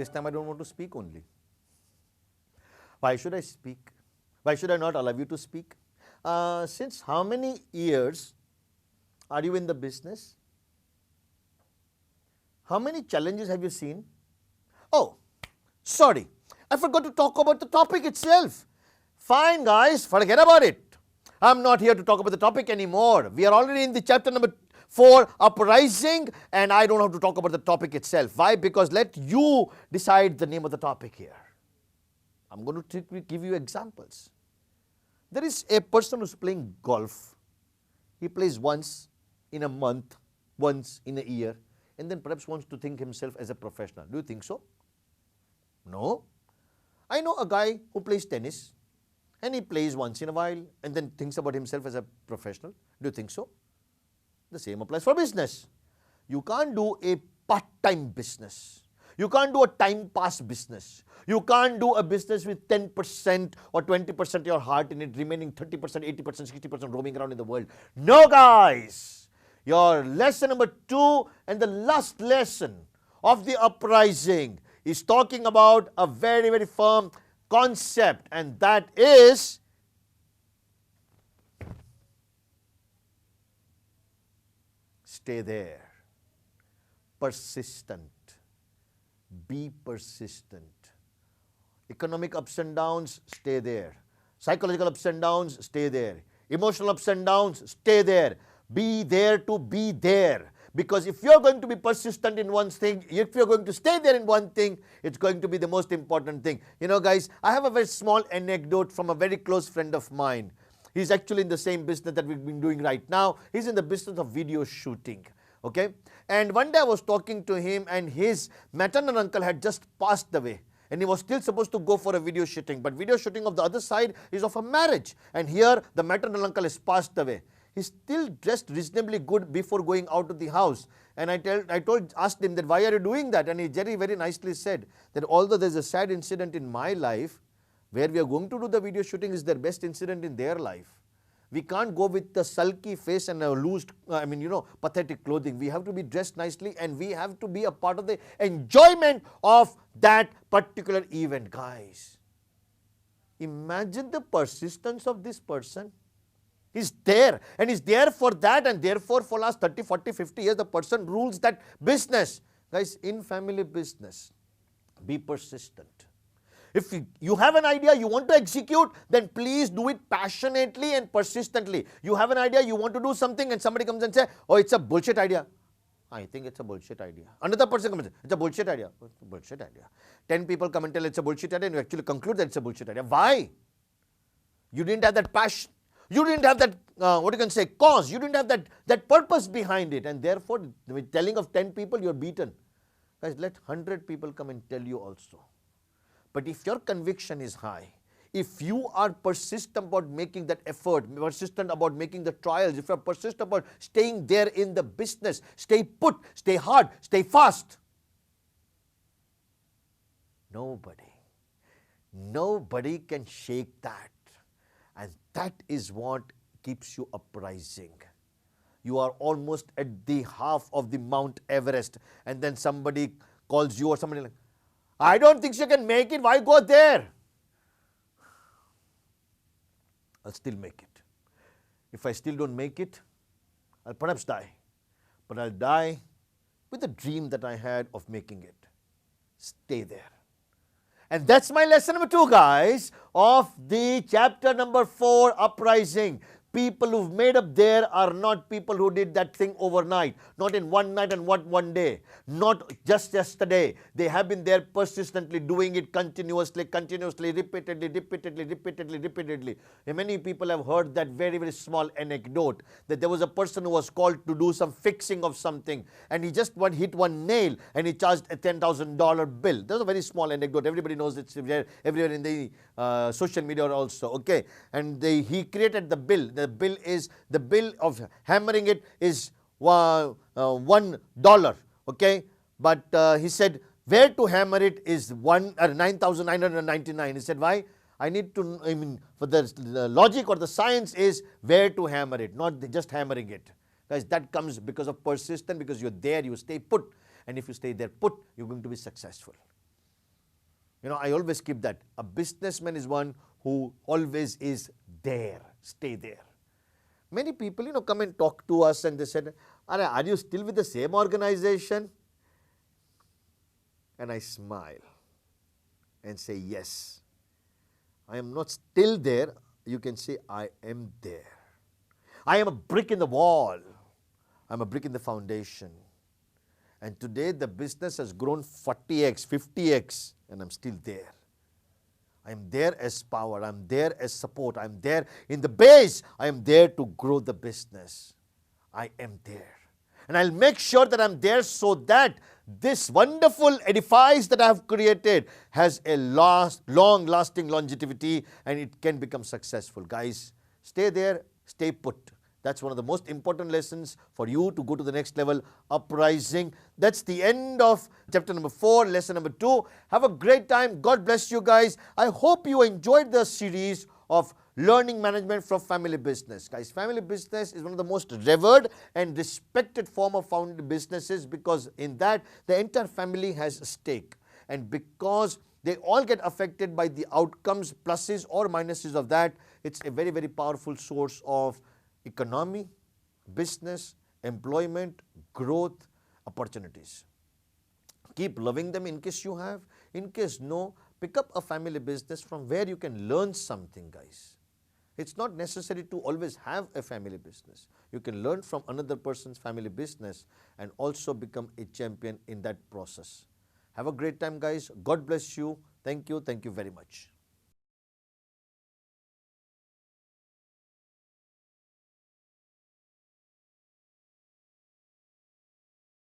This time I don't want to speak only. Why should I speak? Why should I not allow you to speak? Since how many years are you in the business? How many challenges have you seen? Oh, sorry, I forgot to talk about the topic itself. Fine guys, forget about it. I'm not here to talk about the topic anymore. We are already in the chapter number 4, uprising, and I don't have to talk about the topic itself. Why? Because let you decide the name of the topic here. I'm going to give you examples. There is a person who's playing golf. He plays once in a month, once in a year, and then perhaps wants to think himself as a professional. Do you think so? No. I know a guy who plays tennis, and he plays once in a while and then thinks about himself as a professional. Do you think so? The same applies for business. You can't do a part-time business. You can't do a time pass business. You can't do a business with 10% or 20% of your heart in it, remaining 30%, 80%, 60% roaming around in the world. No, guys. Your lesson number 2 and the last lesson of the uprising is talking about a very, very firm concept, and that is stay there. Persistent. Be persistent. Economic ups and downs, stay there. Psychological ups and downs, stay there. Emotional ups and downs, stay there. Be there to be there. Because if you're going to be persistent in one thing, if you're going to stay there in one thing, it's going to be the most important thing. You know, guys, I have a very small anecdote from a very close friend of mine. He's actually in the same business that we've been doing right now. He's in the business of video shooting. Okay? And one day I was talking to him, and his maternal uncle had just passed away. And he was still supposed to go for a video shooting. But video shooting of the other side is of a marriage. And here the maternal uncle has passed away. He's still dressed reasonably good before going out of the house. And I asked him that, why are you doing that? And he very, very nicely said that although there's a sad incident in my life, where we are going to do the video shooting is their best incident in their life. We can't go with the sulky face and a loose, pathetic clothing. We have to be dressed nicely, and we have to be a part of the enjoyment of that particular event. Guys, imagine the persistence of this person. He's there, and he's there for that, and therefore for last 30, 40, 50 years the person rules that business. Guys, in family business, be persistent. If you have an idea you want to execute, then please do it passionately and persistently. You have an idea, you want to do something, and somebody comes and says, oh, it's a bullshit idea. I think it's a bullshit idea. Another person comes and says, it's a bullshit idea. It's a bullshit idea. 10 people come and tell it's a bullshit idea, and you actually conclude that it's a bullshit idea. Why? You didn't have that passion. You didn't have that, cause. You didn't have that purpose behind it. And therefore, with telling of 10 people, you're beaten. Guys, let 100 people come and tell you also. But if your conviction is high, if you are persistent about making that effort, persistent about making the trials, if you're persistent about staying there in the business, stay put, stay hard, stay fast, nobody can shake that. And that is what keeps you uprising. You are almost at the half of the Mount Everest, and then somebody calls you or somebody like, I don't think you can make it, why go there? I'll still make it. If I still don't make it, I'll perhaps die. But I'll die with the dream that I had of making it. Stay there. And that's my lesson number 2, guys, of the chapter number 4, uprising. People who've made up there are not people who did that thing overnight, not in one night and one day, not just yesterday. They have been there persistently doing it continuously, repeatedly. And many people have heard that very, very small anecdote that there was a person who was called to do some fixing of something, and he just hit one nail and he charged a $10,000 bill. That's a very small anecdote. Everybody knows it's everywhere in the social media also. Okay, and he created the bill. The bill of hammering it is $1. Okay, but he said where to hammer it is 9,999. He said, why? I need to, for the logic or the science is where to hammer it, not just hammering it. Guys, that comes because of persistence, because you're there, you stay put. And if you stay there put, you're going to be successful. You know, I always keep that. A businessman is one who always is there, stay there. Many people, you know, come and talk to us and they said, are you still with the same organization? And I smile and say, yes. I am not still there. You can say, I am there. I am a brick in the wall. I'm a brick in the foundation. And today the business has grown 40x, 50x, and I'm still there. I am there as power. I'm there as support. I'm there in the base. I am there to grow the business. I am there. And I'll make sure that I'm there so that this wonderful edifice that I have created has a long-lasting longevity and it can become successful. Guys, stay there, stay put. That's one of the most important lessons for you to go to the next level, uprising. That's the end of chapter number 4, lesson number 2. Have a great time. God bless you guys. I hope you enjoyed the series of learning management from family business. Guys, family business is one of the most revered and respected form of founded businesses because in that the entire family has a stake. And because they all get affected by the outcomes, pluses or minuses of that, it's a very, very powerful source of economy, business, employment, growth, opportunities. Keep loving them in case you have. In case no, pick up a family business from where you can learn something, guys. It's not necessary to always have a family business. You can learn from another person's family business and also become a champion in that process. Have a great time, guys. God bless you. Thank you. Thank you very much.